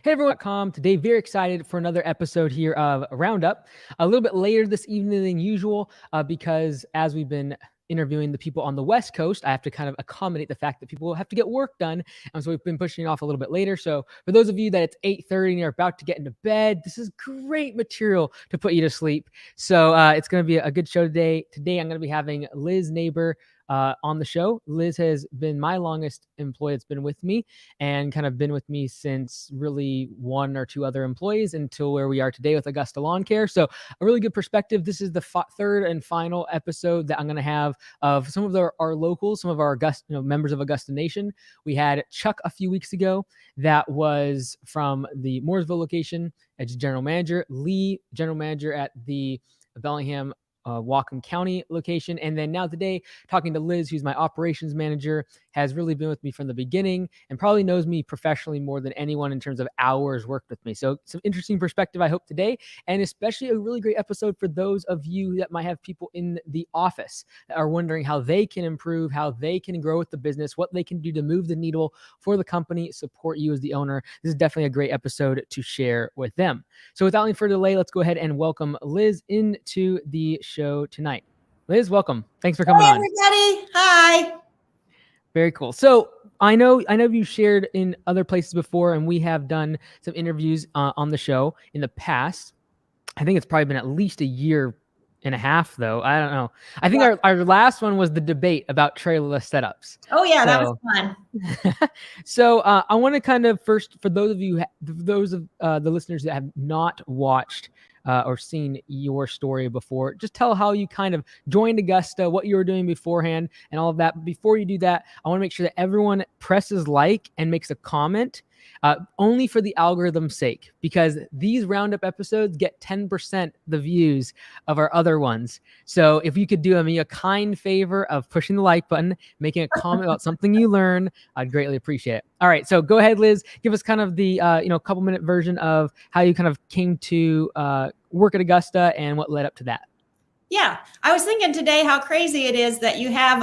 Hey everyone, today very excited for another episode here of Roundup. A little bit later this evening than usual because as we've been interviewing the people on the West Coast, I have to kind of accommodate the fact that people have to get work done. And so we've been pushing it off a little bit later. So for those of you that it's 8:30 and you're about to get into bed, this is great material to put you to sleep. So it's going to be a good show today. Today I'm going to be having Liz Naber on the show. Liz has been my longest employee that's been with me and kind of been with me since really one or two other employees until where we are today with Augusta Lawn Care. So a really good perspective. This is the third and final episode that I'm going to have of some of our locals, some of our Augusta, members of Augusta Nation. We had Chuck a few weeks ago that was from the Mooresville location as general manager, Lee, general manager at the Bellingham Whatcom County location. And then now today, talking to Liz, who's my operations manager, has really been with me from the beginning and probably knows me professionally more than anyone in terms of hours worked with me. So some interesting perspective, I hope, today, and especially a really great episode for those of you that might have people in the office that are wondering how they can improve, how they can grow with the business, what they can do to move the needle for the company, support you as the owner. This is definitely a great episode to share with them. So without any further delay, let's go ahead and welcome Liz into the show tonight. Liz, welcome. Thanks for coming on. Everybody. Hi. Very cool. So I know you shared in other places before, and we have done some interviews on the show in the past. I think it's probably been at least a year and a half, though. I don't know. I think our last one was the debate about trailerless setups. Oh yeah, that was fun. So I want to kind of first, for those of the listeners that have not watched or seen your story before, just tell how you kind of joined Augusta, what you were doing beforehand, and all of that. But before you do that, I want to make sure that everyone presses like and makes a comment, only for the algorithm's sake, because these Roundup episodes get 10% the views of our other ones. So if you could do me a kind favor of pushing the like button, making a comment about something you learn, I'd greatly appreciate it. All right, so go ahead, Liz. Give us kind of the couple minute version of how you kind of came to work at Augusta and what led up to that. Yeah, I was thinking today how crazy it is that you have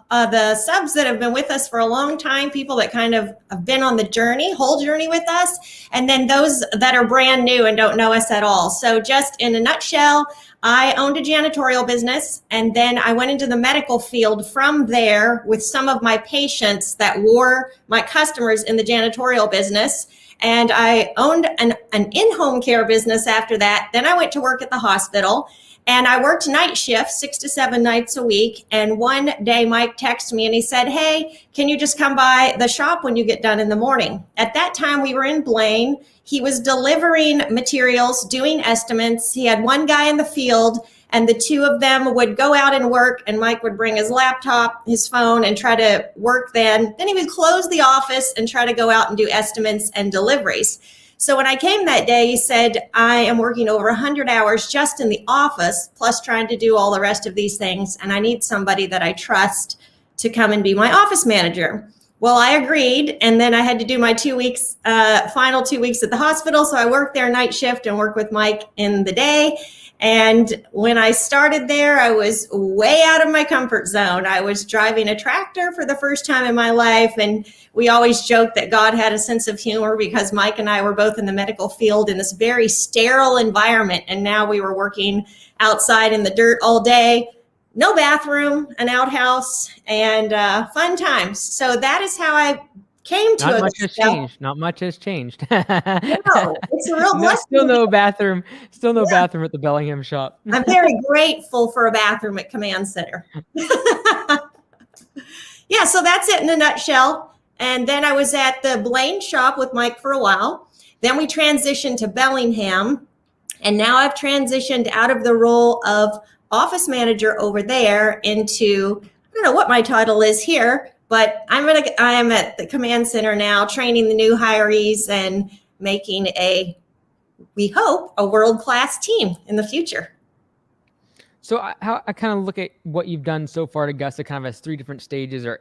the subs that have been with us for a long time, people that kind of have been on the whole journey with us, and then those that are brand new and don't know us at all. So just in a nutshell, I owned a janitorial business, and then I went into the medical field from there with some of my patients that were my customers in the janitorial business. And I owned an in-home care business after that. Then I went to work at the hospital. And I worked night shifts, 6 to 7 nights a week. And one day Mike texted me and he said, "Hey, can you just come by the shop when you get done in the morning?" At that time, we were in Blaine. He was delivering materials, doing estimates. He had one guy in the field, and the two of them would go out and work, and Mike would bring his laptop, his phone, and try to work then. Then he would close the office and try to go out and do estimates and deliveries. So when I came that day, he said, "I am working over 100 hours just in the office, plus trying to do all the rest of these things, and I need somebody that I trust to come and be my office manager." Well, I agreed, and then I had to do my 2 weeks, final 2 weeks at the hospital. So I worked there night shift and worked with Mike in the day. And when I started there, I was way out of my comfort zone. I was driving a tractor for the first time in my life. And we always joke that God had a sense of humor because Mike and I were both in the medical field in this very sterile environment. And now we were working outside in the dirt all day. No bathroom, an outhouse, and fun times. So that is how I came to it. Not much has changed. No, it's a real blessing. Still no bathroom at the Bellingham shop. I'm very grateful for a bathroom at Command Center. Yeah, so that's it in a nutshell. And then I was at the Blaine shop with Mike for a while. Then we transitioned to Bellingham. And now I've transitioned out of the role of office manager over there into, I don't know what my title is here, but I am at the Command Center now, training the new hirees and making we hope, a world-class team in the future. So I kind of look at what you've done so far at Augusta kind of as three different stages, or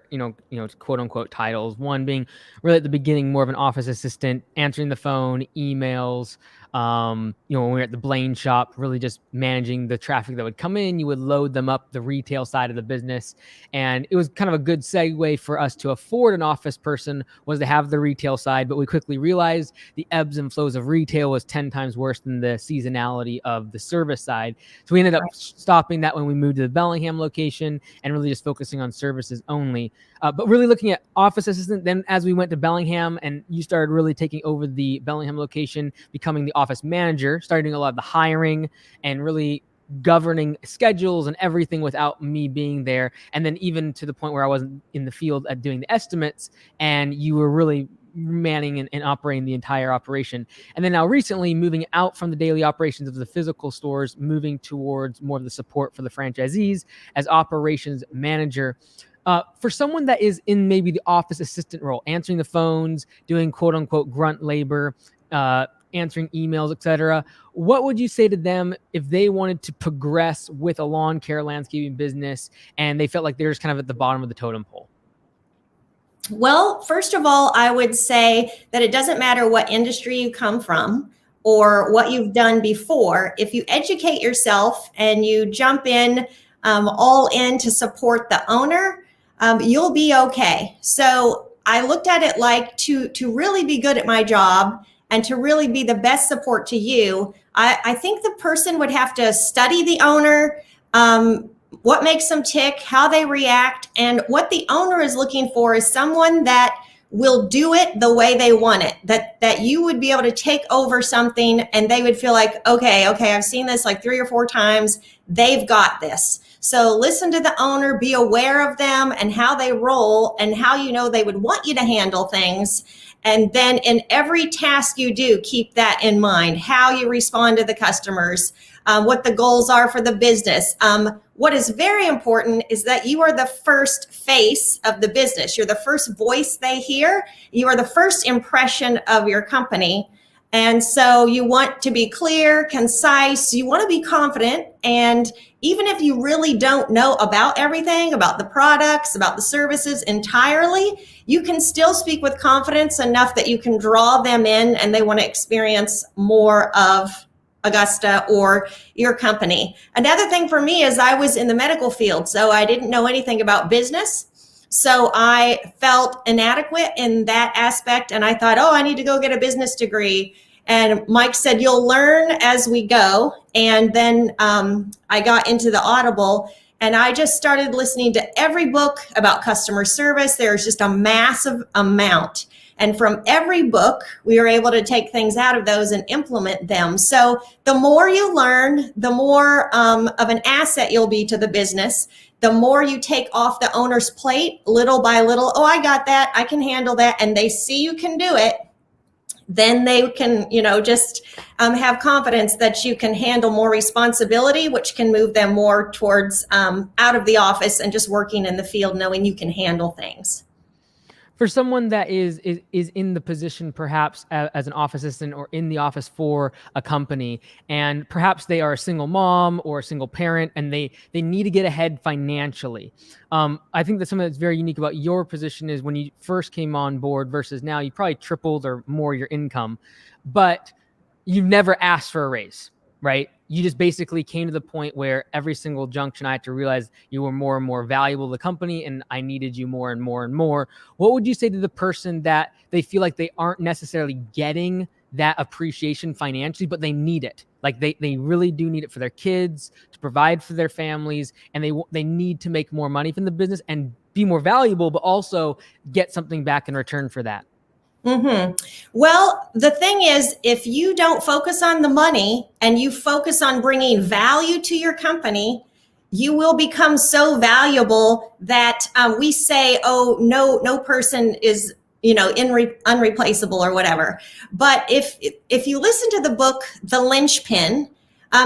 quote unquote titles. One being really at the beginning, more of an office assistant, answering the phone, emails, When we were at the Blaine shop, really just managing the traffic that would come in, you would load them up the retail side of the business. And it was kind of a good segue for us to afford an office person, was to have the retail side. But we quickly realized the ebbs and flows of retail was 10 times worse than the seasonality of the service side. So we ended up stopping that when we moved to the Bellingham location and really just focusing on services only. But really looking at office assistant, then as we went to Bellingham and you started really taking over the Bellingham location, becoming the office manager, started doing a lot of the hiring and really governing schedules and everything without me being there. And then even to the point where I wasn't in the field at doing the estimates, and you were really manning and operating the entire operation. And then now recently moving out from the daily operations of the physical stores, moving towards more of the support for the franchisees as operations manager. For someone that is in maybe the office assistant role, answering the phones, doing quote unquote grunt labor, answering emails, etc., what would you say to them if they wanted to progress with a lawn care landscaping business and they felt like they're just kind of at the bottom of the totem pole? Well, first of all, I would say that it doesn't matter what industry you come from or what you've done before. If you educate yourself and you jump in all in to support the owner, you'll be okay. So I looked at it like to really be good at my job and to really be the best support to you, I think the person would have to study the owner, what makes them tick, how they react, and what the owner is looking for is someone that will do it the way they want it, that you would be able to take over something and they would feel like, okay, I've seen this like 3 or 4 times. They've got this. So listen to the owner, be aware of them and how they roll and how they would want you to handle things. And then in every task you do, keep that in mind, how you respond to the customers, what the goals are for the business. What is very important is that you are the first face of the business. You're the first voice they hear. You are the first impression of your company. And so you want to be clear, concise, you want to be confident. And even if you really don't know about everything, about the products, about the services entirely, you can still speak with confidence enough that you can draw them in and they want to experience more of Augusta or your company. Another thing for me is I was in the medical field, so I didn't know anything about business. So I felt inadequate in that aspect. And I thought, I need to go get a business degree. And Mike said, you'll learn as we go. And then I got into the Audible and I just started listening to every book about customer service. There's just a massive amount. And from every book, we were able to take things out of those and implement them. So the more you learn, the more of an asset you'll be to the business. The more you take off the owner's plate, little by little, I got that, I can handle that, and they see you can do it, then they can, just have confidence that you can handle more responsibility, which can move them more towards out of the office and just working in the field, knowing you can handle things. For someone that is in the position perhaps as an office assistant or in the office for a company, and perhaps they are a single mom or a single parent and they need to get ahead financially. I think that something that's very unique about your position is when you first came on board versus now, you probably tripled or more your income, but you've never asked for a raise, right? You just basically came to the point where every single junction I had to realize you were more and more valuable to the company and I needed you more and more and more. What would you say to the person that they feel like they aren't necessarily getting that appreciation financially, but they need it? Like they really do need it for their kids, to provide for their families, and they need to make more money from the business and be more valuable, but also get something back in return for that. Mm-hmm. Well, the thing is, if you don't focus on the money and you focus on bringing value to your company, you will become so valuable that we say, no person is, unreplaceable or whatever. But if you listen to the book, The Linchpin,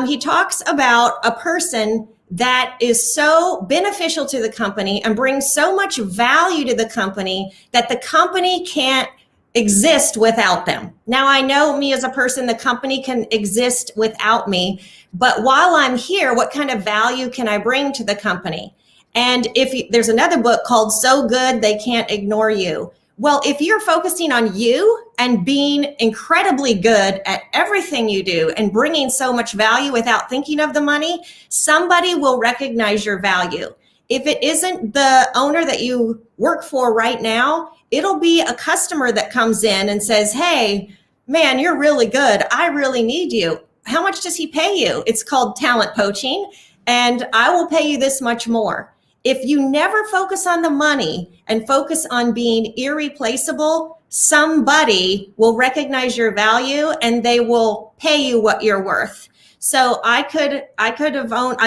he talks about a person that is so beneficial to the company and brings so much value to the company that the company can't exist without them. Now, I know me as a person, the company can exist without me, but while I'm here, what kind of value can I bring to the company? And there's another book called So Good They Can't Ignore You. Well, if you're focusing on you and being incredibly good at everything you do and bringing so much value without thinking of the money, somebody will recognize your value. If it isn't the owner that you work for right now, it'll be a customer that comes in and says, hey, man, you're really good. I really need you. How much does he pay you? It's called talent poaching, and I will pay you this much more. If you never focus on the money and focus on being irreplaceable, somebody will recognize your value and they will pay you what you're worth. So I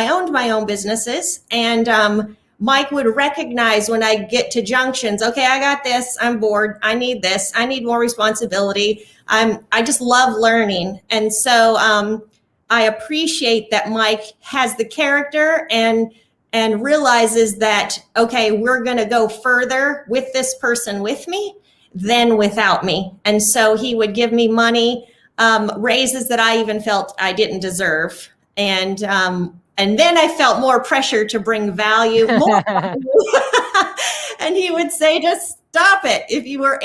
owned my own businesses, and Mike would recognize when I get to junctions, okay, I got this, I'm bored, I need this, I need more responsibility. I just love learning. And so I appreciate that Mike has the character and realizes that, okay, we're going to go further with this person with me than without me. And so he would give me money, raises that I even felt I didn't deserve. And then I felt more pressure to bring value more. And he would say, just stop it. If you were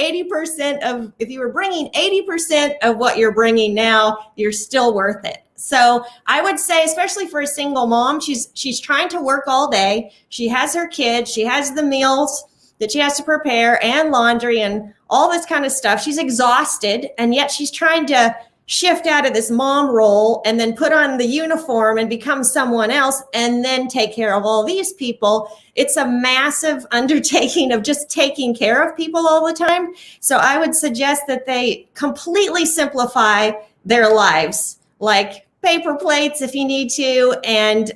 bringing 80% of what you're bringing now, you're still worth it. So I would say, especially for a single mom, she's trying to work all day. She has her kids, she has the meals that she has to prepare and laundry and all this kind of stuff. She's exhausted, and yet she's trying to shift out of this mom role and then put on the uniform and become someone else and then take care of all these people. It's a massive undertaking of just taking care of people all the time. So I would suggest that they completely simplify their lives, like paper plates if you need to, and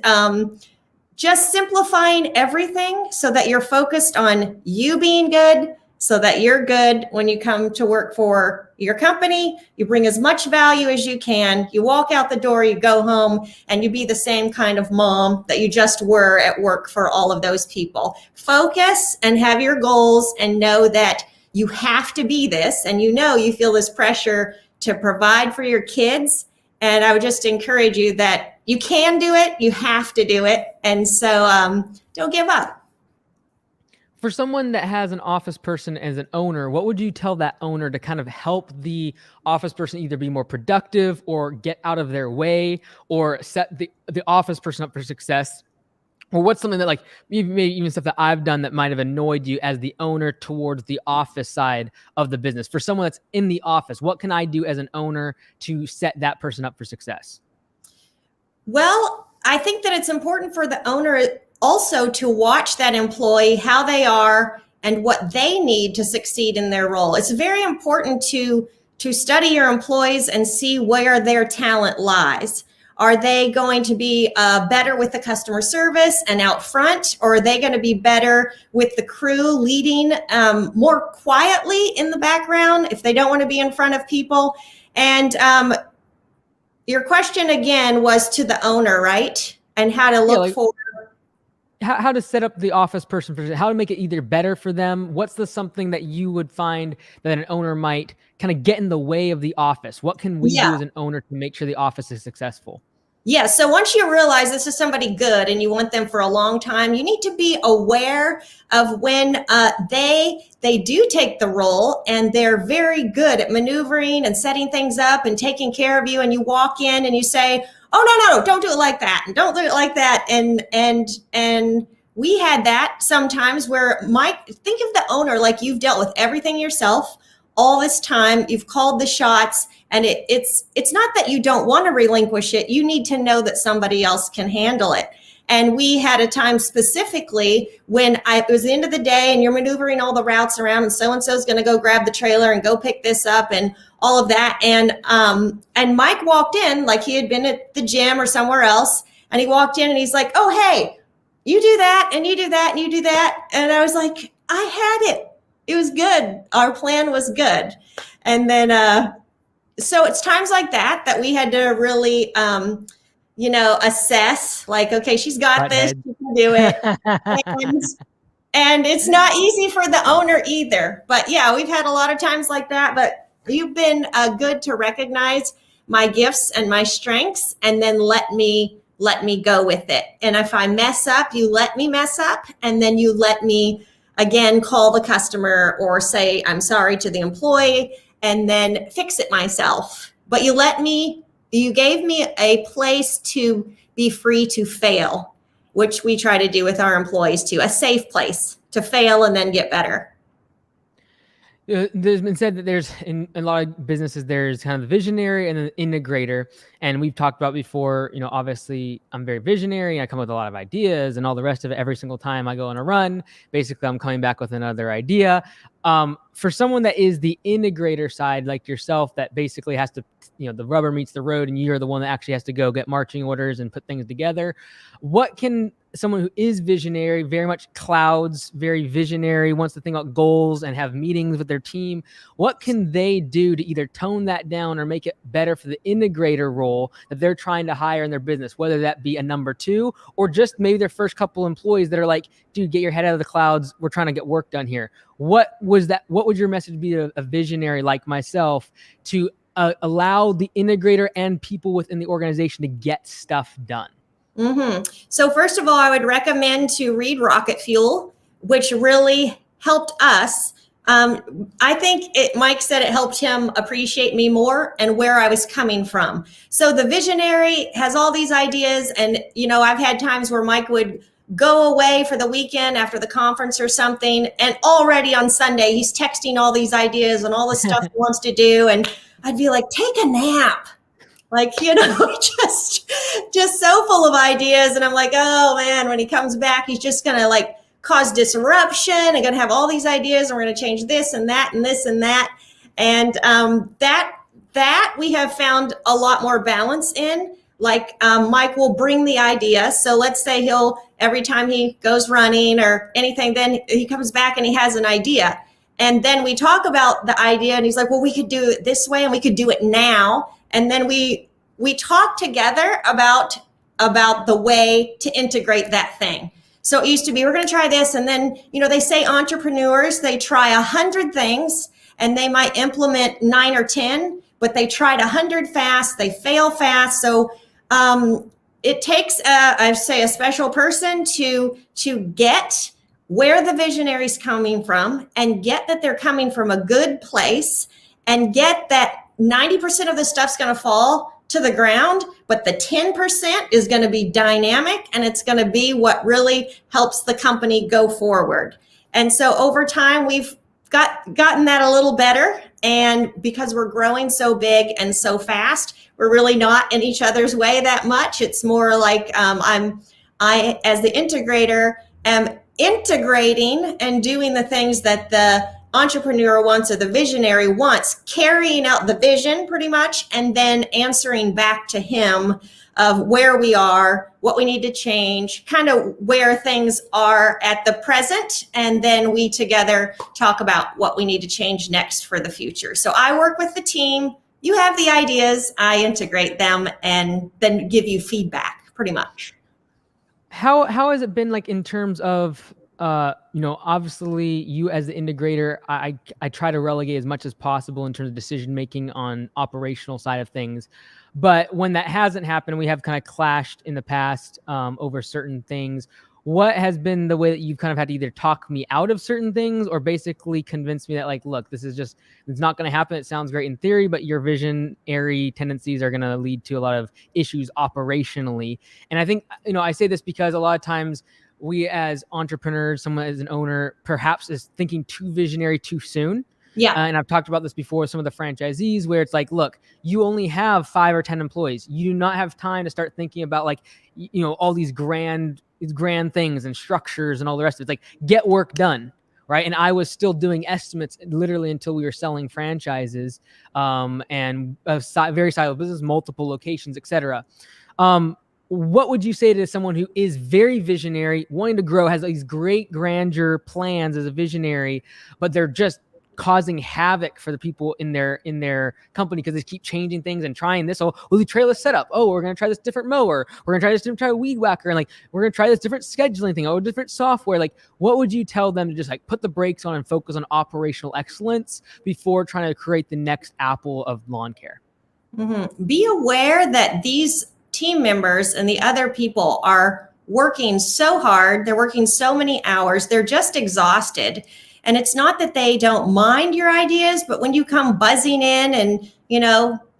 just simplifying everything so that you're focused on you being good, so that you're good when you come to work for your company. You bring as much value as you can. You walk out the door, you go home, and you be the same kind of mom that you just were at work for all of those people. Focus and have your goals and know that you have to be this, and you feel this pressure to provide for your kids. And I would just encourage you that you can do it, you have to do it. And so don't give up. For someone that has an office person as an owner, what would you tell that owner to kind of help the office person either be more productive or get out of their way or set the office person up for success? Or what's something that, like, maybe even stuff that I've done that might have annoyed you as the owner towards the office side of the business? For someone that's in the office, what can I do as an owner to set that person up for success? Well, I think that it's important for the owner also to watch that employee, how they are and what they need to succeed in their role. It's very important to study your employees and see where their talent lies. Are they going to be better with the customer service and out front, or are they going to be better with the crew leading more quietly in the background if they don't want to be in front of people? And your question again was to the owner, right? And how to look for how to set up the office person for how to make it either better for them. What's something that you would find that an owner might kind of get in the way of the office? What can we do as an owner to make sure the office is successful? Yeah. So once you realize this is somebody good and you want them for a long time, you need to be aware of when they do take the role and they're very good at maneuvering and setting things up and taking care of you. And you walk in and you say, oh, no, don't do it like that. And don't do it like that. And we had that sometimes where Mike, think of the owner like you've dealt with everything yourself all this time. You've called the shots, and it's not that you don't want to relinquish it. You need to know that somebody else can handle it. And we had a time specifically when it was the end of the day and you're maneuvering all the routes around, and so-and-so is going to go grab the trailer and go pick this up and all of that. And Mike walked in like he had been at the gym or somewhere else. And he walked in and he's like, oh, hey, you do that and you do that and you do that. And I was like, I had it. It was good. Our plan was good. And then, so it's times like that we had to really, assess, like, okay, she's got this, she can do it. And it's not easy for the owner either. But yeah, we've had a lot of times like that, but you've been good to recognize my gifts and my strengths, and then let me go with it. And if I mess up, you let me mess up, and then you let me again, call the customer or say, I'm sorry to the employee, and then fix it myself. But you gave me a place to be free to fail, which we try to do with our employees too, a safe place to fail and then get better. There's been said that there's in a lot of businesses, there's kind of the visionary and the integrator. And we've talked about before, obviously I'm very visionary. I come up with a lot of ideas and all the rest of it. Every single time I go on a run, basically I'm coming back with another idea. For someone that is the integrator side, like yourself, that basically has to, the rubber meets the road and you're the one that actually has to go get marching orders and put things together. What can someone who is visionary, very much clouds, very visionary, wants to think about goals and have meetings with their team, what can they do to either tone that down or make it better for the integrator role that they're trying to hire in their business, whether that be a number two or just maybe their first couple employees that are like, dude, get your head out of the clouds. We're trying to get work done here. What would your message be to a visionary like myself to allow the integrator and people within the organization to get stuff done? So first of all, I would recommend to read Rocket Fuel, which really helped us. I think Mike said it helped him appreciate me more and where I was coming from. So the visionary has all these ideas. And, I've had times where Mike would go away for the weekend after the conference or something. And already on Sunday, he's texting all these ideas and all the stuff he wants to do. And I'd be like, take a nap. Just so full of ideas. And I'm like, oh man, when he comes back, he's just going to cause disruption and going to have all these ideas. And we're going to change this and that and this and that. And that we have found a lot more balance in. Mike will bring the idea. So let's say every time he goes running or anything, then he comes back and he has an idea. And then we talk about the idea and he's like, well, we could do it this way and we could do it now. And then we talk together about the way to integrate that thing. So it used to be, we're going to try this. And then, they say entrepreneurs, they try 100 things and they might implement 9 or 10, but they tried 100 fast, they fail fast. So it takes, I say, a special person to get where the visionary's coming from and get that they're coming from a good place and get that 90% of the stuff's going to fall to the ground, but the 10% is going to be dynamic and it's going to be what really helps the company go forward. And so over time, we've gotten that a little better. And because we're growing so big and so fast, we're really not in each other's way that much. It's more like I, as the integrator, am integrating and doing the things that the entrepreneur wants or the visionary wants, carrying out the vision pretty much, and then answering back to him of where we are, what we need to change, kind of where things are at the present. And then we together talk about what we need to change next for the future. So I work with the team. You have the ideas, I integrate them and then give you feedback pretty much. How has it been in terms of, obviously you as the integrator, I try to relegate as much as possible in terms of decision-making on operational side of things. But when that hasn't happened, we have kind of clashed in the past over certain things. What has been the way that you've kind of had to either talk me out of certain things or basically convince me that look, this is it's not going to happen. It sounds great in theory, but your visionary tendencies are going to lead to a lot of issues operationally. And I think, I say this because a lot of times we as entrepreneurs, someone as an owner, perhaps is thinking too visionary too soon. Yeah. And I've talked about this before with some of the franchisees where it's look, you only have 5 or 10 employees. You do not have time to start thinking about all these grand things and structures and all the rest of it. Get work done. Right. And I was still doing estimates literally until we were selling franchises and a very siloed business, multiple locations, et cetera. What would you say to someone who is very visionary, wanting to grow, has these great grandeur plans as a visionary, but they're just causing havoc for the people in their company because they keep changing things and trying this? Oh, we'll try this setup. Oh, we're going to try this different mower. We're going to try this different weed whacker. And we're going to try this different scheduling thing. Oh, different software. What would you tell them to just put the brakes on and focus on operational excellence before trying to create the next Apple of lawn care? Mm-hmm. Be aware that these team members and the other people are working so hard. They're working so many hours. They're just exhausted. And it's not that they don't mind your ideas, but when you come buzzing in and,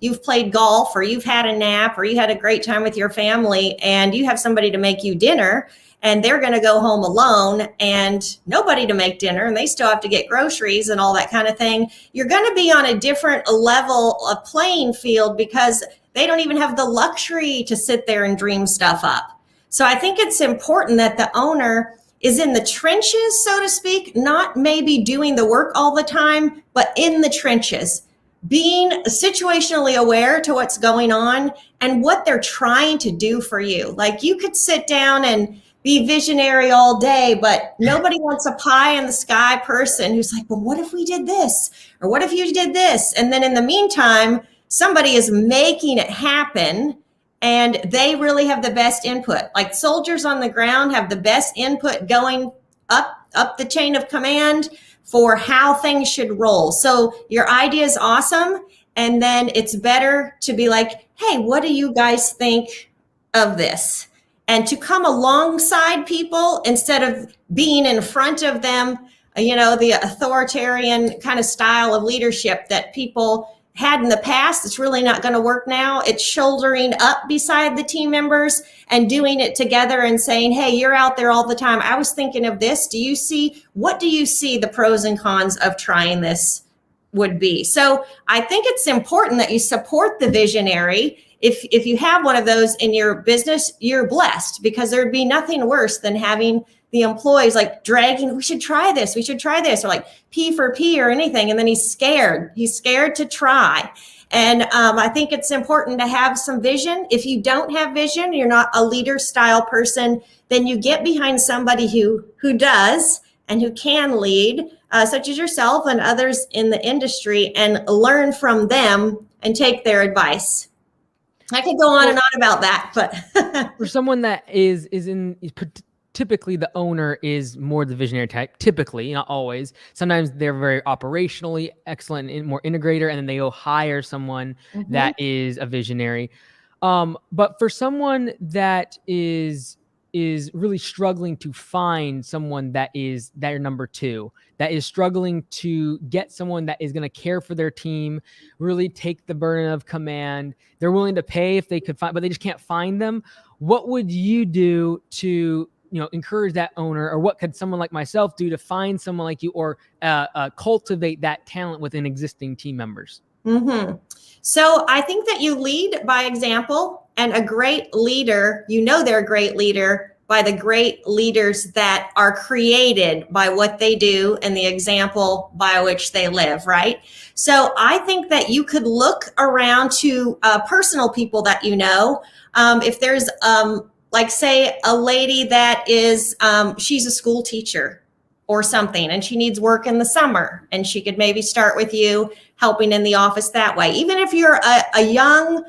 you've played golf or you've had a nap or you had a great time with your family and you have somebody to make you dinner and they're going to go home alone and nobody to make dinner and they still have to get groceries and all that kind of thing, you're going to be on a different level of playing field because they don't even have the luxury to sit there and dream stuff up. So I think it's important that the owner is in the trenches, so to speak, not maybe doing the work all the time, but in the trenches, being situationally aware to what's going on and what they're trying to do for you. Like you could sit down and be visionary all day, but nobody wants a pie in the sky person who's like, well, what if we did this? Or what if you did this? And then in the meantime, somebody is making it happen and they really have the best input. Like soldiers on the ground have the best input going up the chain of command for how things should roll. So your idea is awesome. And then it's better to be like, hey, what do you guys think of this? And to come alongside people instead of being in front of them, the authoritarian kind of style of leadership that people had in the past, it's really not going to work now. It's shouldering up beside the team members and doing it together and saying, hey, you're out there all the time. I was thinking of this. What do you see the pros and cons of trying this would be? So I think it's important that you support the visionary. If you have one of those in your business, you're blessed because there'd be nothing worse than having the employees like dragging, we should try this, or like P for P or anything. And then he's scared to try. And I think it's important to have some vision. If you don't have vision, you're not a leader style person, then you get behind somebody who does and who can lead, such as yourself and others in the industry, and learn from them and take their advice. I could go on and on about that, but for someone that is typically the owner is more the visionary type, typically, not always. Sometimes they're very operationally excellent and more integrator, and then they go hire someone that is a visionary. But for someone that is really struggling to find someone that is their number two, that is struggling to get someone that is going to care for their team, really take the burden of command. They're willing to pay if they could find, but they just can't find them. What would you do to encourage that owner, or what could someone like myself do to find someone like you, or cultivate that talent within existing team members? So I think that you lead by example, and a great leader, they're a great leader by the great leaders that are created by what they do and the example by which they live, right? So I think that you could look around to personal people that if there's like say a lady that is, she's a school teacher or something, and she needs work in the summer, and she could maybe start with you helping in the office that way. Even if you're a young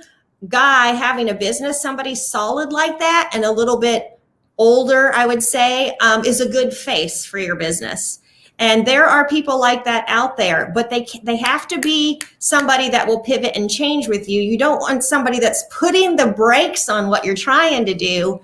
guy having a business, somebody solid like that and a little bit older, I would say, is a good face for your business. And there are people like that out there, but they have to be somebody that will pivot and change with you. You don't want somebody that's putting the brakes on what you're trying to do.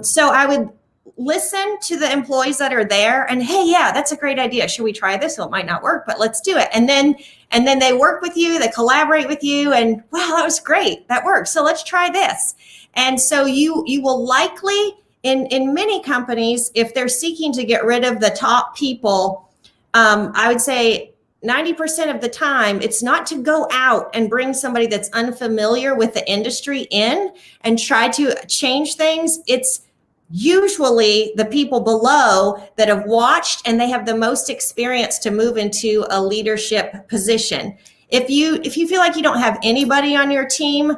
So I would listen to the employees that are there and, hey, yeah, that's a great idea. Should we try this? Well, it might not work, but let's do it. And then they work with you, they collaborate with you, and wow, that was great. That works. So let's try this. And so you will likely, in many companies, if they're seeking to get rid of the top people, I would say 90% of the time, it's not to go out and bring somebody that's unfamiliar with the industry in and try to change things. It's usually the people below that have watched and they have the most experience to move into a leadership position. If you feel like you don't have anybody on your team,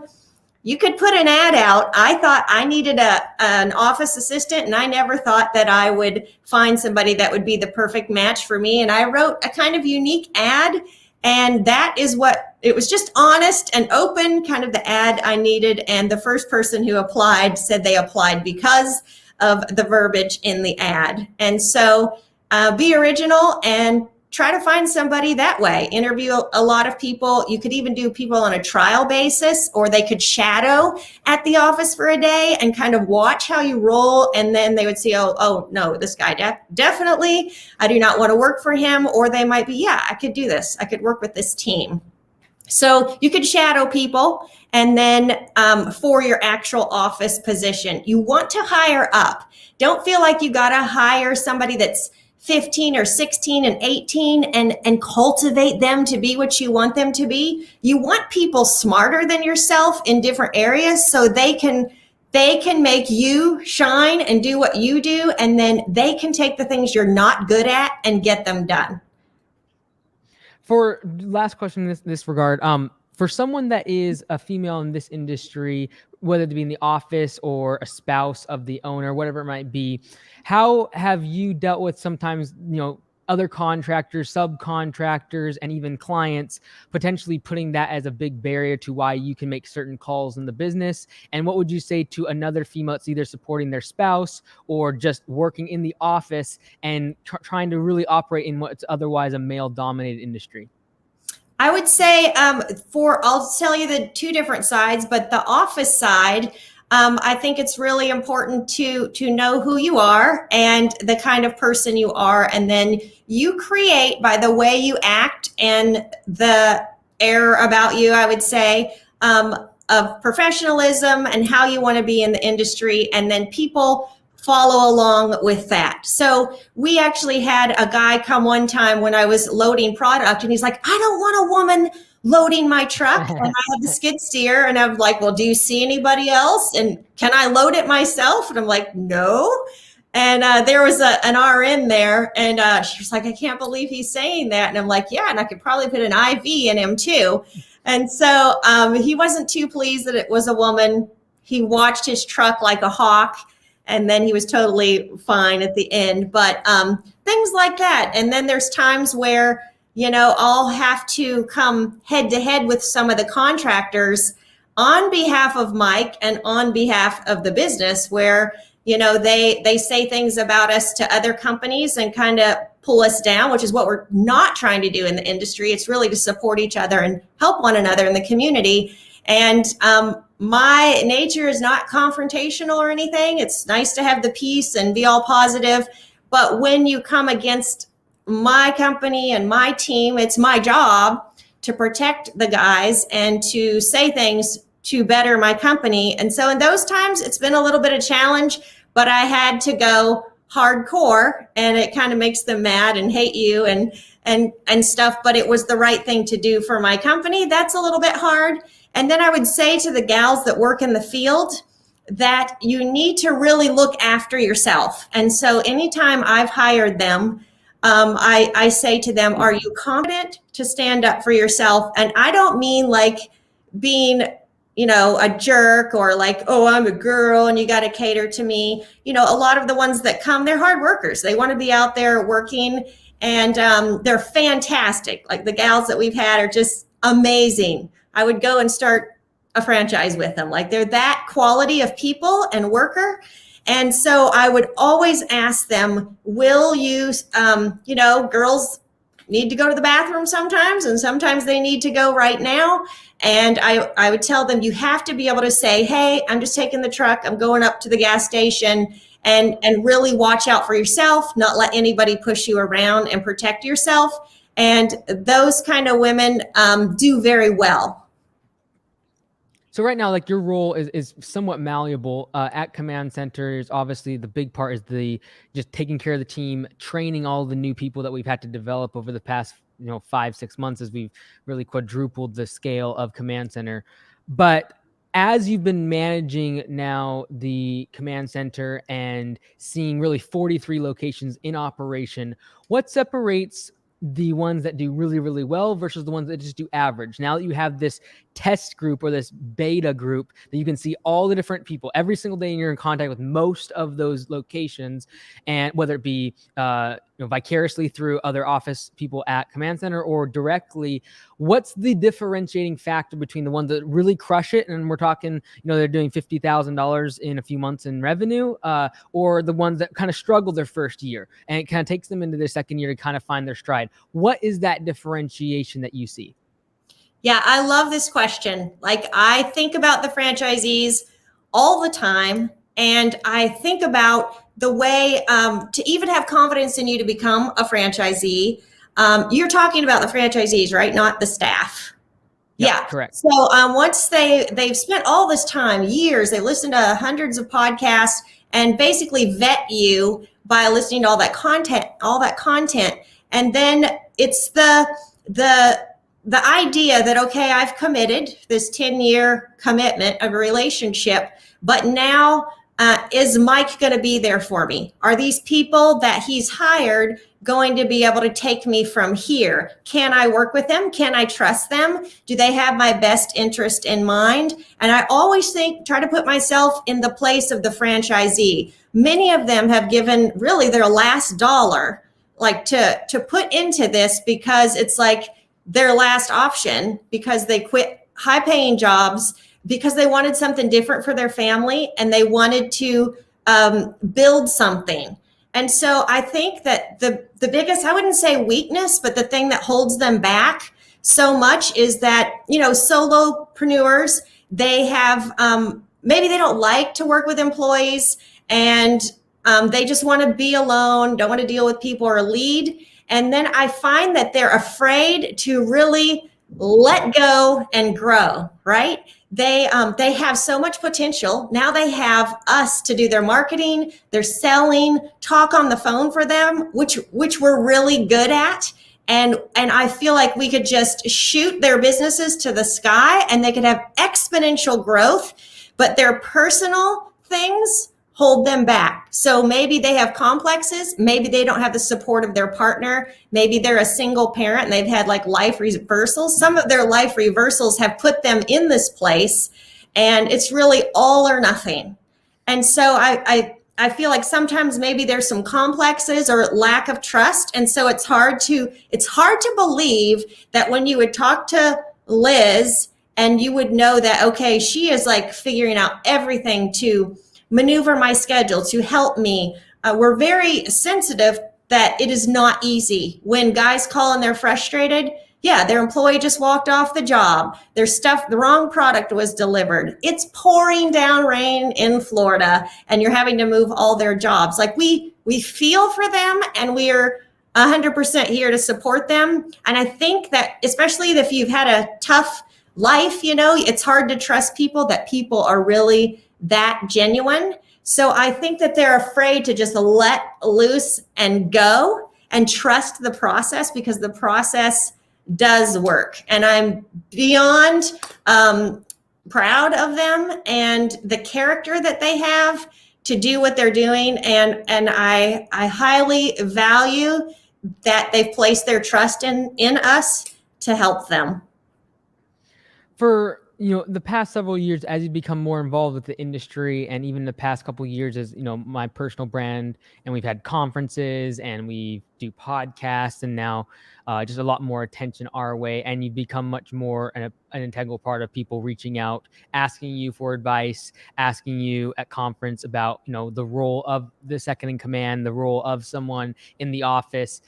you could put an ad out. I thought I needed an office assistant, and I never thought that I would find somebody that would be the perfect match for me. And I wrote a kind of unique ad, and that is it was just honest and open, kind of the ad I needed. And the first person who applied said they applied because of the verbiage in the ad. And so be original and try to find somebody that way. Interview a lot of people. You could even do people on a trial basis, or they could shadow at the office for a day and kind of watch how you roll. And then they would see, oh no, this guy definitely, I do not want to work for him. Or they might be, yeah, I could do this. I could work with this team. So you could shadow people. And then for your actual office position, you want to hire up. Don't feel like you got to hire somebody that's 15 or 16 and 18 and cultivate them to be what you want them to be. You want people smarter than yourself in different areas so they can make you shine and do what you do. And then they can take the things you're not good at and get them done. For last question in this regard, for someone that is a female in this industry, whether it be in the office or a spouse of the owner, whatever it might be, how have you dealt with sometimes, other contractors, subcontractors, and even clients potentially putting that as a big barrier to why you can make certain calls in the business? And what would you say to another female that's either supporting their spouse or just working in the office and trying to really operate in what's otherwise a male-dominated industry? I would say I'll tell you the two different sides, but the office side, I think it's really important to know who you are and the kind of person you are. And then you create by the way you act and the air about you, I would say, of professionalism and how you want to be in the industry. And then people follow along with that. So we actually had a guy come one time when I was loading product, and he's like, I don't want a woman loading my truck. And I have the skid steer, and I'm like, well, do you see anybody else? And can I load it myself? And I'm like, no. And there was an RN there, and she was like, I can't believe he's saying that. And I'm like, yeah, and I could probably put an IV in him too. And so he wasn't too pleased that it was a woman. He watched his truck like a hawk, and then he was totally fine at the end. But things like that. And then there's times where, I'll have to come head to head with some of the contractors on behalf of Mike and on behalf of the business, where, they say things about us to other companies and kind of pull us down, which is what we're not trying to do in the industry. It's really to support each other and help one another in the community. And my nature is not confrontational or anything. It's nice to have the peace and be all positive. But when you come against my company and my team, it's my job to protect the guys and to say things to better my company. And so in those times, it's been a little bit of challenge, but I had to go hardcore, and it kind of makes them mad and hate you and stuff. But it was the right thing to do for my company. That's a little bit hard. And then I would say to the gals that work in the field that you need to really look after yourself. And so anytime I've hired them, I say to them, are you confident to stand up for yourself? And I don't mean like being, a jerk or like, oh, I'm a girl and you got to cater to me. A lot of the ones that come, they're hard workers. They want to be out there working, and they're fantastic. Like the gals that we've had are just amazing. I would go and start a franchise with them. Like they're that quality of people and worker. And so I would always ask them, will you, girls need to go to the bathroom sometimes, and sometimes they need to go right now. And I would tell them, you have to be able to say, hey, I'm just taking the truck, I'm going up to the gas station, and really watch out for yourself, not let anybody push you around, and protect yourself. And those kind of women do very well. So right now, like your role is somewhat malleable at command centers. Obviously, the big part is just taking care of the team, training all the new people that we've had to develop over the past 5-6 months as we've really quadrupled the scale of command center. But as you've been managing now the command center and seeing really 43 locations in operation, what separates the ones that do really, really well versus the ones that just do average? Now that you have this test group or this beta group that you can see all the different people every single day, and you're in contact with most of those locations, and whether it be vicariously through other office people at Command Center or directly, what's the differentiating factor between the ones that really crush it, and we're talking, they're doing $50,000 in a few months in revenue, or the ones that kind of struggle their first year and it kind of takes them into their second year to kind of find their stride? What is that differentiation that you see? Yeah, I love this question. Like, I think about the franchisees all the time, and I think about the way to even have confidence in you to become a franchisee. You're talking about the franchisees, right? Not the staff. Yep, yeah, correct. So once they've spent all this time, years, they listen to hundreds of podcasts and basically vet you by listening to all that content. And then it's the idea that, okay, I've committed this 10-year commitment of a relationship, but now is Mike going to be there for me? Are these people that he's hired going to be able to take me from here? Can I work with them? Can I trust them? Do they have my best interest in mind? And I always try to put myself in the place of the franchisee. Many of them have given really their last dollar, like to put into this, because it's like their last option, because they quit high-paying jobs because they wanted something different for their family and they wanted to build something. And so I think that the biggest, I wouldn't say weakness, but the thing that holds them back so much is that, solopreneurs, they have, maybe they don't like to work with employees, and they just want to be alone, don't want to deal with people or lead. And then I find that they're afraid to really let go and grow, right? They have so much potential. Now they have us to do their marketing, their selling, talk on the phone for them, which we're really good at. And I feel like we could just shoot their businesses to the sky and they could have exponential growth, but their personal things hold them back. So maybe they have complexes. Maybe they don't have the support of their partner. Maybe they're a single parent and they've had like life reversals. Some of their life reversals have put them in this place, and it's really all or nothing. And so I feel like sometimes maybe there's some complexes or lack of trust. And so it's hard to believe that when you would talk to Liz and you would know that, okay, she is like figuring out everything to maneuver my schedule, to help me. We're very sensitive that it is not easy. When guys call and they're frustrated, yeah, their employee just walked off the job. The wrong product was delivered. It's pouring down rain in Florida and you're having to move all their jobs. Like we feel for them, and we're 100% here to support them. And I think that especially if you've had a tough life, it's hard to trust people, that people are really that genuine. So I think that they're afraid to just let loose and go and trust the process, because the process does work. And I'm beyond proud of them and the character that they have to do what they're doing. And I highly value that they've placed their trust in us to help them. For the past several years, as you become more involved with the industry, and even the past couple of years as my personal brand, and we've had conferences and we do podcasts, and now just a lot more attention our way, and you've become much more an integral part of people reaching out, asking you for advice, asking you at conference about the role of the second in command, the role of someone in the office.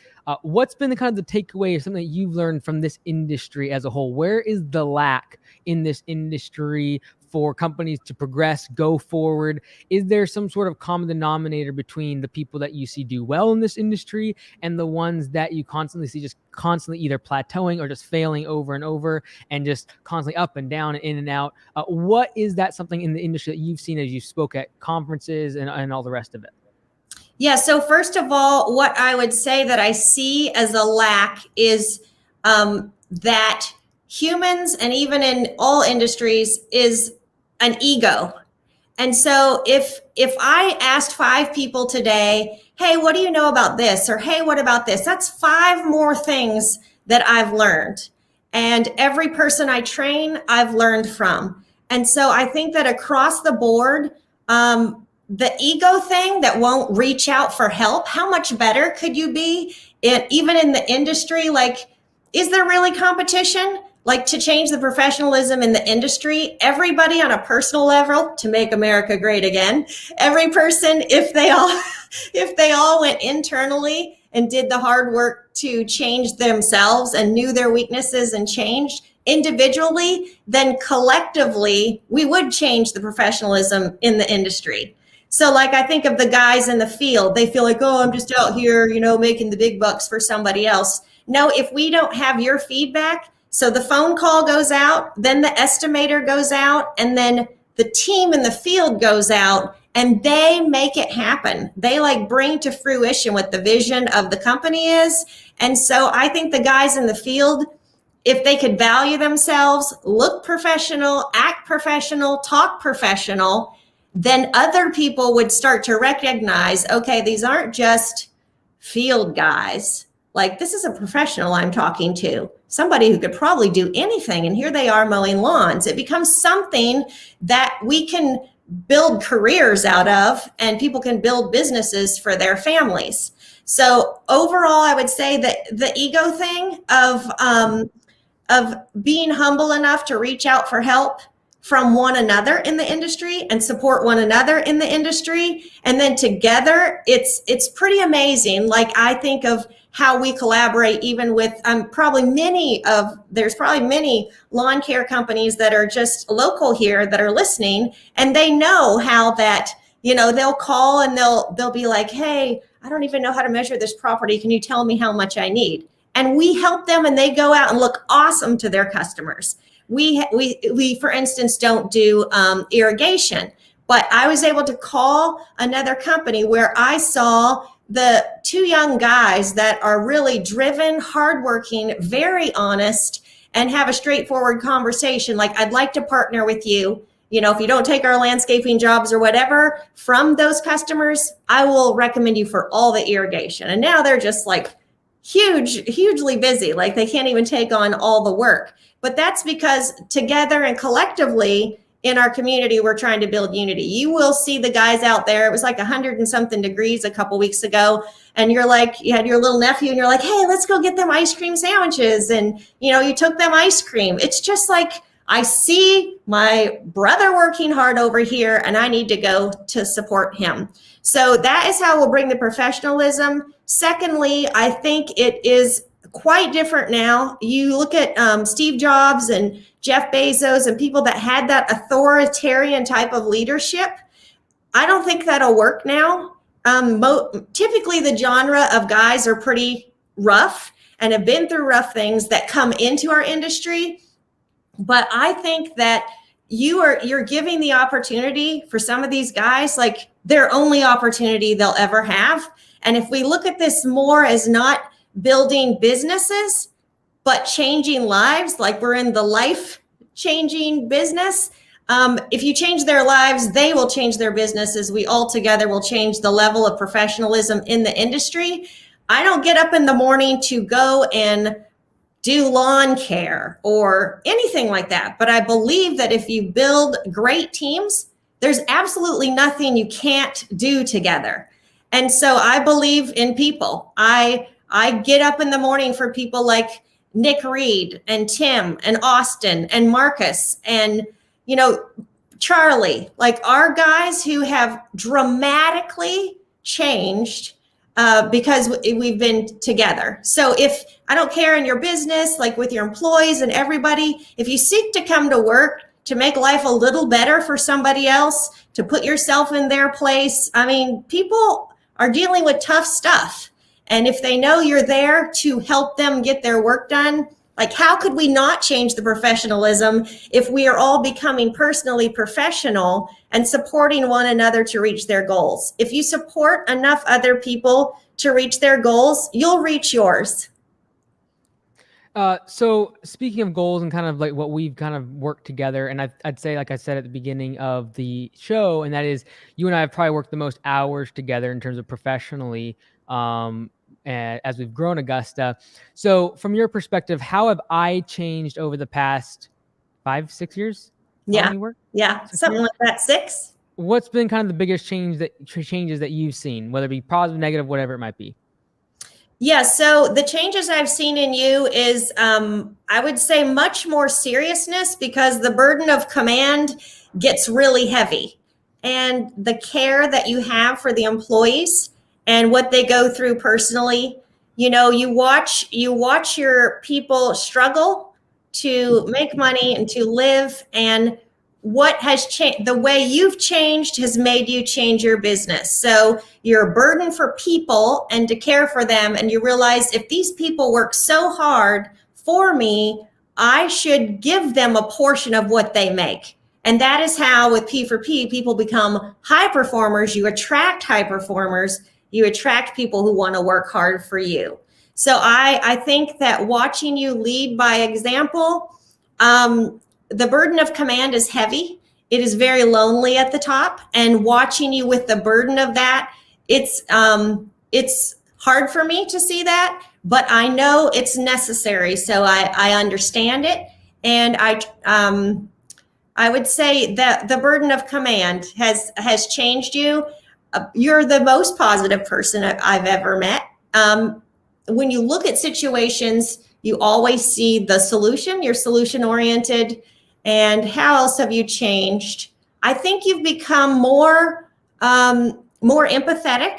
What's been the kind of the takeaway, or something that you've learned from this industry as a whole? Where is the lack in this industry for companies to progress, go forward? Is there some sort of common denominator between the people that you see do well in this industry and the ones that you constantly see just constantly either plateauing or just failing over and over and just constantly up and down and in and out? What is that something in the industry that you've seen as you spoke at conferences and all the rest of it? Yeah, so first of all, what I would say that I see as a lack is that humans, and even in all industries, is an ego. And so if I asked 5 people today, hey, what do you know about this? Or hey, what about this? That's 5 more things that I've learned. And every person I train, I've learned from. And so I think that across the board, the ego thing that won't reach out for help, how much better could you be even in the industry? Like, is there really competition? Like, to change the professionalism in the industry, everybody on a personal level, to make America great again, every person, if they all went internally and did the hard work to change themselves and knew their weaknesses and changed individually, then collectively we would change the professionalism in the industry. So like, I think of the guys in the field, they feel like, oh, I'm just out here, making the big bucks for somebody else. No, if we don't have your feedback, so the phone call goes out, then the estimator goes out, and then the team in the field goes out, and they make it happen. They like bring to fruition what the vision of the company is. And so I think the guys in the field, if they could value themselves, look professional, act professional, talk professional, then other people would start to recognize, okay, these aren't just field guys. Like, this is a professional I'm talking to, somebody who could probably do anything. And here they are mowing lawns. It becomes something that we can build careers out of, and people can build businesses for their families. So overall, I would say that the ego thing of being humble enough to reach out for help from one another in the industry and support one another in the industry, and then together, it's pretty amazing. Like, I think of how we collaborate even with there's probably many lawn care companies that are just local here that are listening, and they know how that, they'll call and they'll be like, hey, I don't even know how to measure this property. Can you tell me how much I need? And we help them, and they go out and look awesome to their customers. We for instance, don't do irrigation, but I was able to call another company where I saw the two young guys that are really driven, hardworking, very honest, and have a straightforward conversation. Like, I'd like to partner with you. If you don't take our landscaping jobs or whatever from those customers, I will recommend you for all the irrigation. And now they're just like hugely busy. Like, they can't even take on all the work. But that's because together and collectively in our community, we're trying to build unity. You will see the guys out there. It was like 100 and something degrees a couple weeks ago. And you had your little nephew and you're like, hey, let's go get them ice cream sandwiches. And, you took them ice cream. It's just like, I see my brother working hard over here and I need to go to support him. So that is how we'll bring the professionalism. Secondly, I think it is quite different now. You look at Steve Jobs and Jeff Bezos and people that had that authoritarian type of leadership. I don't think that'll work now. Typically, the genre of guys are pretty rough and have been through rough things that come into our industry. But I think that you're giving the opportunity for some of these guys, like their only opportunity they'll ever have. And if we look at this more as not building businesses, but changing lives, like we're in the life-changing business. If you change their lives, they will change their businesses. We all together will change the level of professionalism in the industry. I don't get up in the morning to go and do lawn care or anything like that. But I believe that if you build great teams, there's absolutely nothing you can't do together. And so I believe in people. I get up in the morning for people like Nick Reed and Tim and Austin and Marcus and, Charlie, like our guys who have dramatically changed because we've been together. So if I don't care in your business, like with your employees and everybody, if you seek to come to work to make life a little better for somebody else, to put yourself in their place, people are dealing with tough stuff. And if they know you're there to help them get their work done, like how could we not change the professionalism if we are all becoming personally professional and supporting one another to reach their goals? If you support enough other people to reach their goals, you'll reach yours. So speaking of goals and kind of like what we've kind of worked together, and I'd say, like I said at the beginning of the show, and that is you and I have probably worked the most hours together in terms of professionally, as we've grown Augusta. So from your perspective, how have I changed over the past 5-6 years? Yeah. Yeah, something like that. 6. What's been kind of the biggest changes that you've seen, whether it be positive, negative, whatever it might be? Yeah, so the changes I've seen in you is, I would say, much more seriousness, because the burden of command gets really heavy. And the care that you have for the employees and what they go through personally, you watch your people struggle to make money and to live, and what has changed, the way you've changed has made you change your business. So you're a burden for people and to care for them. And you realize, if these people work so hard for me, I should give them a portion of what they make. And that is how, with P4P, people become high performers. You attract high performers. You attract people who want to work hard for you. So I think that watching you lead by example, the burden of command is heavy. It is very lonely at the top, and watching you with the burden of that, it's hard for me to see that, but I know it's necessary. So I understand it. And I would say that the burden of command has changed you. You're the most positive person I've ever met. When you look at situations, you always see the solution. You're solution oriented. And how else have you changed? I think you've become more empathetic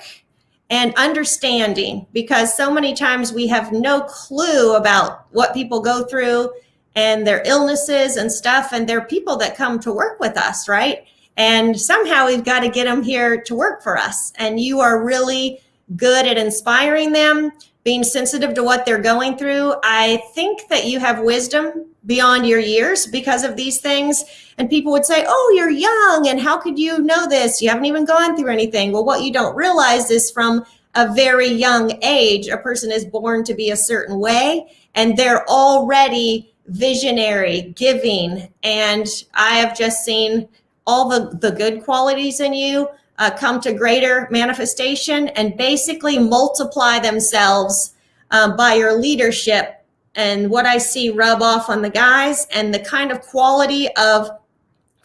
and understanding, because so many times we have no clue about what people go through and their illnesses and stuff. And they're people that come to work with us, right? And somehow we've got to get them here to work for us. And you are really good at inspiring them, being sensitive to what they're going through. I think that you have wisdom beyond your years because of these things. And people would say, oh, you're young, and how could you know this? You haven't even gone through anything. Well, what you don't realize is, from a very young age, a person is born to be a certain way, and they're already visionary, giving. And I have just seen all the good qualities in you come to greater manifestation and basically multiply themselves by your leadership. And what I see rub off on the guys, and the kind of quality of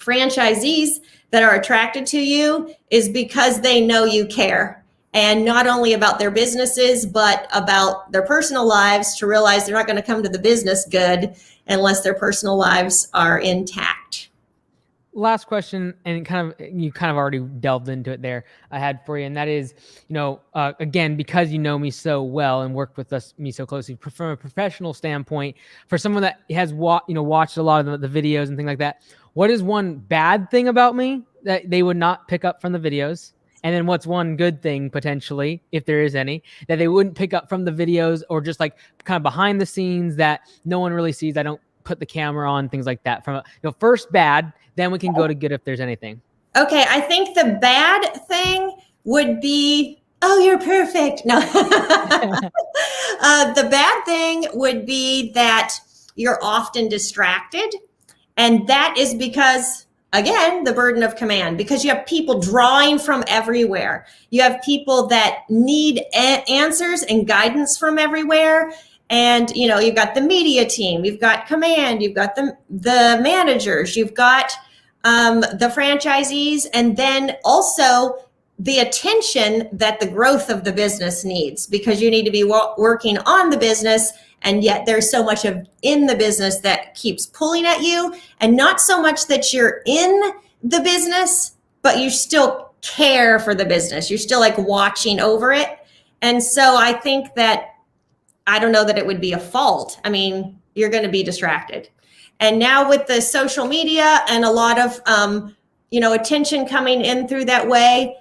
franchisees that are attracted to you, is because they know you care, and not only about their businesses, but about their personal lives, to realize they're not going to come to the business good unless their personal lives are intact. Last question, and you kind of already delved into it there, I had for you, and that is, again, because you know me so well and worked with me so closely, from a professional standpoint, for someone that has watched a lot of the videos and things like that, what is one bad thing about me that they would not pick up from the videos? And then what's one good thing, potentially, if there is any, that they wouldn't pick up from the videos, or just like kind of behind the scenes that no one really sees? I don't put the camera on, things like that. From first bad, then we can go to good if there's anything. Okay, I think the bad thing would be, oh, you're perfect. No. The bad thing would be that you're often distracted. And that is because, again, the burden of command, because you have people drawing from everywhere. You have people that need answers and guidance from everywhere. And, you've got the media team, you've got command, you've got the managers, you've got the franchisees, and then also the attention that the growth of the business needs, because you need to be working on the business. And yet there's so much in the business that keeps pulling at you, and not so much that you're in the business, but you still care for the business. You're still like watching over it. And so I think that, I don't know that it would be a fault. I mean, you're going to be distracted. And now with the social media and a lot of, attention coming in through that way,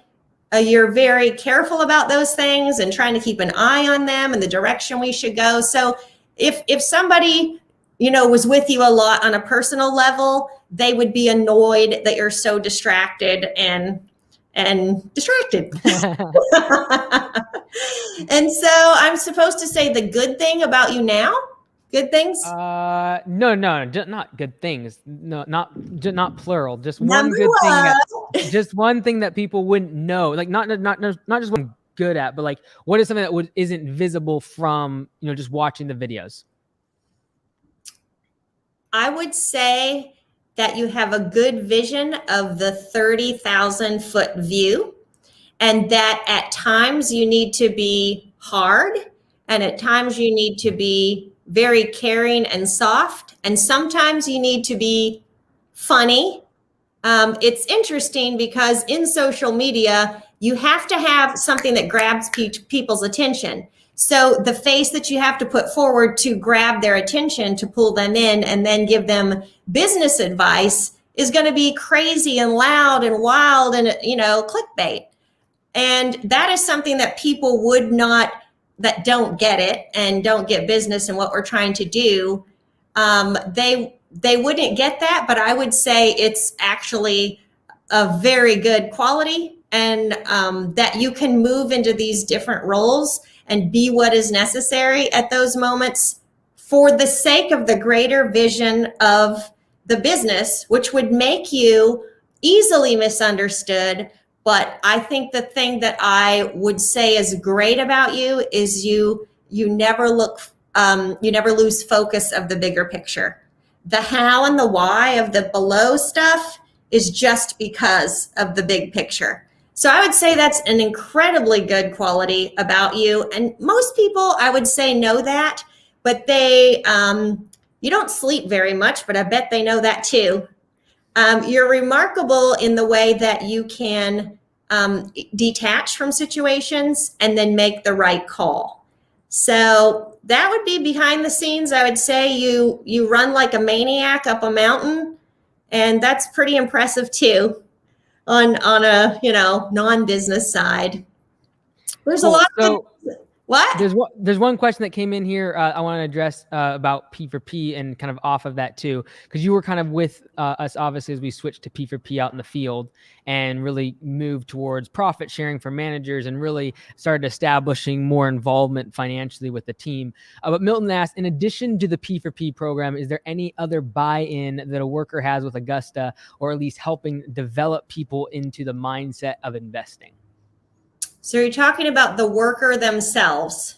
you're very careful about those things and trying to keep an eye on them and the direction we should go. So if somebody, was with you a lot on a personal level, they would be annoyed that you're so distracted and distracted. And so I'm supposed to say the good thing about you now? Good things? No, not good things. No, not plural. Just one Number good one. thing. Just one thing that people wouldn't know. Like not just one good at, but like, what is something that isn't visible from, just watching the videos? I would say that you have a good vision of the 30,000-foot view, and that at times you need to be hard, and at times you need to be very caring and soft, and sometimes you need to be funny. It's interesting because in social media, you have to have something that grabs people's attention. So the face that you have to put forward to grab their attention, to pull them in and then give them business advice is going to be crazy and loud and wild and, clickbait. And that is something that people that don't get it and don't get business and what we're trying to do. They wouldn't get that, but I would say it's actually a very good quality, and that you can move into these different roles and be what is necessary at those moments for the sake of the greater vision of the business, which would make you easily misunderstood. But I think the thing that I would say is great about you is you never lose focus of the bigger picture. The how and the why of the below stuff is just because of the big picture. So I would say that's an incredibly good quality about you. And most people, I would say, know that, but you don't sleep very much, but I bet they know that too. You're remarkable in the way that you can detach from situations and then make the right call. So that would be behind the scenes. I would say you run like a maniac up a mountain, and that's pretty impressive too on a non-business side. There's a lot of what? There's one question that came in here I want to address about P4P, and kind of off of that too, because you were kind of with us obviously as we switched to P4P out in the field and really moved towards profit sharing for managers and really started establishing more involvement financially with the team. But Milton asked, in addition to the P4P program, is there any other buy-in that a worker has with Augusta, or at least helping develop people into the mindset of investing? So you're talking about the worker themselves,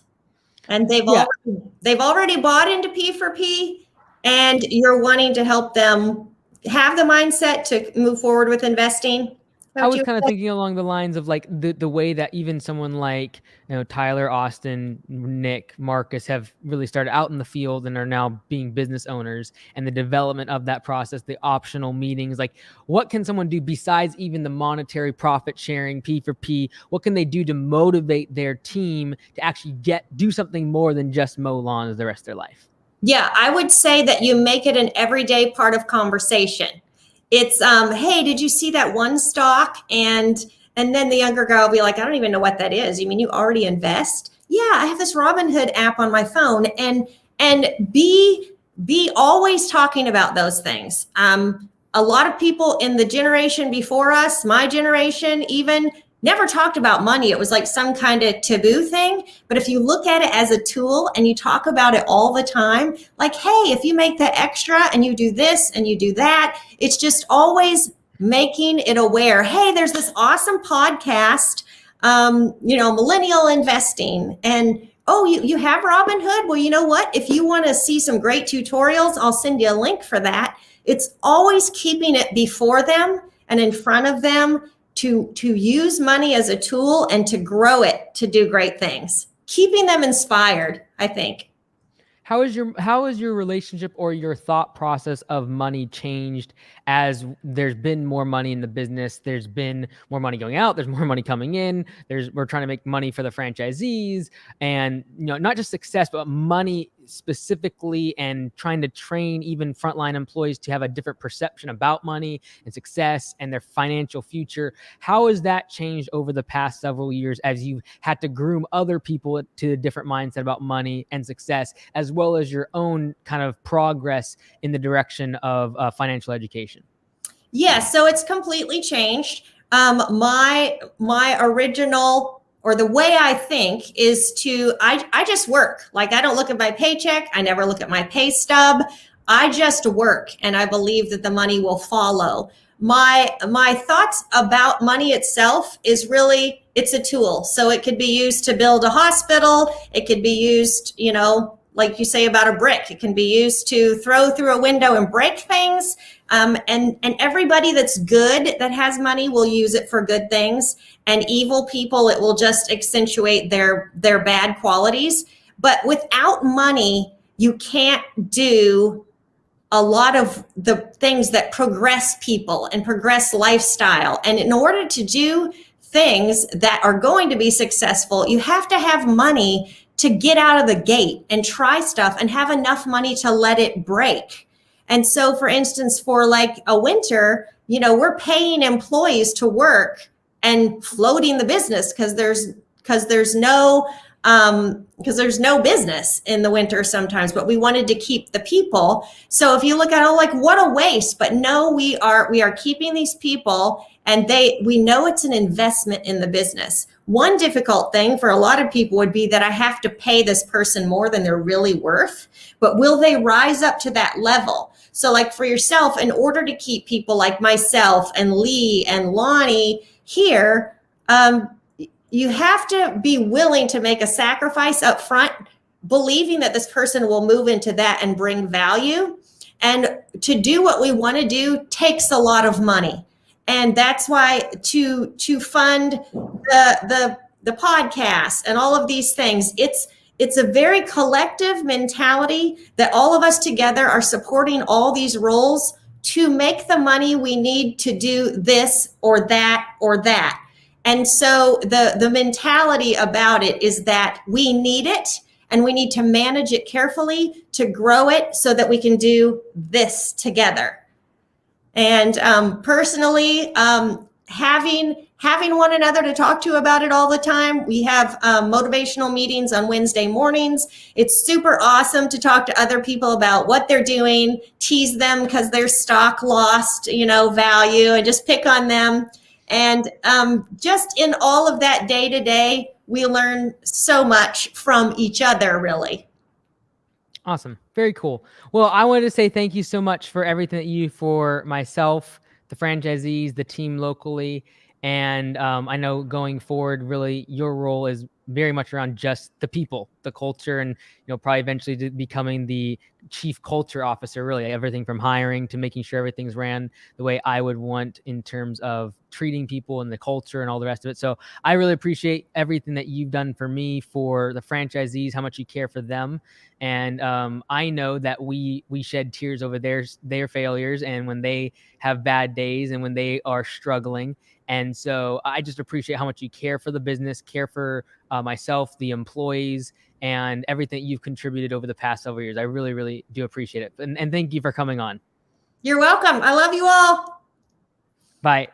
and they've already bought into P4P, and you're wanting to help them have the mindset to move forward with investing. I was kind of thinking along the lines of like the way that even someone like Tyler, Austin, Nick, Marcus have really started out in the field and are now being business owners, and the development of that process, the optional meetings. Like, what can someone do besides even the monetary profit sharing P4P? What can they do to motivate their team to actually do something more than just mow lawns the rest of their life? Yeah, I would say that you make it an everyday part of conversation. It's, hey, did you see that one stock? And then the younger guy will be like, I don't even know what that is. You mean you already invest? Yeah, I have this Robinhood app on my phone. And be always talking about those things. A lot of people in the generation before us, my generation even, never talked about money. It was like some kind of taboo thing. But if you look at it as a tool and you talk about it all the time, like, hey, if you make that extra and you do this and you do that, it's just always making it aware. Hey, there's this awesome podcast, millennial investing. And, oh, you have Robinhood? Well, you know what? If you want to see some great tutorials, I'll send you a link for that. It's always keeping it before them and in front of them, to use money as a tool and to grow it to do great things, keeping them inspired, I think. How is your relationship or your thought process of money changed as there's been more money in the business? There's been more money going out. There's more money coming in. We're trying to make money for the franchisees, and not just success, but money specifically, and trying to train even frontline employees to have a different perception about money and success and their financial future. How has that changed over the past several years as you've had to groom other people to a different mindset about money and success, as well as your own kind of progress in the direction of financial education? Yeah, so it's completely changed. My original, or the way I think, is I just work. Like, I don't look at my paycheck. I never look at my pay stub. I just work, and I believe that the money will follow. my thoughts about money itself is really, it's a tool. So it could be used to build a hospital. It could be used, like you say about a brick, it can be used to throw through a window and break things. And everybody that's good that has money will use it for good things, and evil people, it will just accentuate their bad qualities. But without money, you can't do a lot of the things that progress people and progress lifestyle. And in order to do things that are going to be successful, you have to have money to get out of the gate and try stuff and have enough money to let it break. And so, for instance, for like a winter, we're paying employees to work and floating the business because there's no business in the winter sometimes, but we wanted to keep the people. So if you look at it, like, what a waste, but no, we are keeping these people, and we know it's an investment in the business. One difficult thing for a lot of people would be that I have to pay this person more than they're really worth, but will they rise up to that level? So like for yourself, in order to keep people like myself and Lee and Lonnie here, you have to be willing to make a sacrifice up front, believing that this person will move into that and bring value. And to do what we want to do takes a lot of money. And that's why to fund the podcast and all of these things, it's a very collective mentality that all of us together are supporting all these roles to make the money we need to do this or that or that. And so the mentality about it is that we need it, and we need to manage it carefully to grow it so that we can do this together. And personally, having one another to talk to about it all the time. We have motivational meetings on Wednesday mornings. It's super awesome to talk to other people about what they're doing, tease them because their stock lost, value, and just pick on them. And just in all of that day to day, we learn so much from each other, really. Awesome. Very cool. Well, I wanted to say thank you so much for everything that you do for myself, the franchisees, the team locally. And I know going forward, really, your role is very much around just the people, the culture, and probably eventually becoming the chief culture officer. Really, everything from hiring to making sure everything's ran the way I would want in terms of treating people and the culture and all the rest of it. So I really appreciate everything that you've done for me, for the franchisees, how much you care for them. And I know that we shed tears over their failures, and when they have bad days and when they are struggling. And so I just appreciate how much you care for the business, care for myself, the employees, and everything you've contributed over the past several years. I really, really do appreciate it. And thank you for coming on. You're welcome. I love you all. Bye.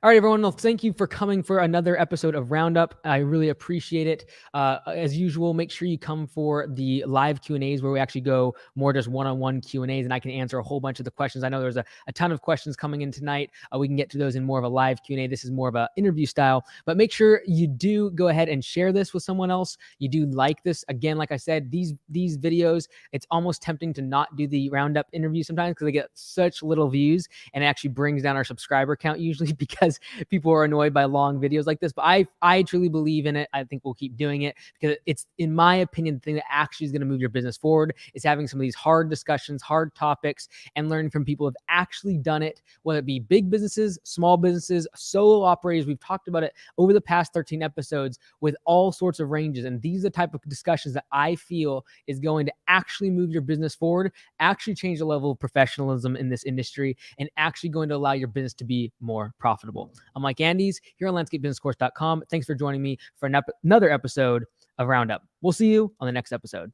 All right, everyone. Well, thank you for coming for another episode of Roundup. I really appreciate it. As usual, make sure you come for the live Q&As where we actually go more just one-on-one Q&As, and I can answer a whole bunch of the questions. I know there's a ton of questions coming in tonight. We can get to those in more of a live Q&A. This is more of an interview style, but make sure you do go ahead and share this with someone else. You do like this. Again, like I said, these videos, it's almost tempting to not do the Roundup interview sometimes because they get such little views, and it actually brings down our subscriber count usually because people are annoyed by long videos like this. But I truly believe in it. I think we'll keep doing it because it's, in my opinion, the thing that actually is going to move your business forward is having some of these hard discussions, hard topics, and learning from people who have actually done it, whether it be big businesses, small businesses, solo operators. We've talked about it over the past 13 episodes with all sorts of ranges. And these are the type of discussions that I feel is going to actually move your business forward, actually change the level of professionalism in this industry, and actually going to allow your business to be more profitable. I'm Mike Andes here on landscapebusinesscourse.com. Thanks for joining me for another episode of Roundup. We'll see you on the next episode.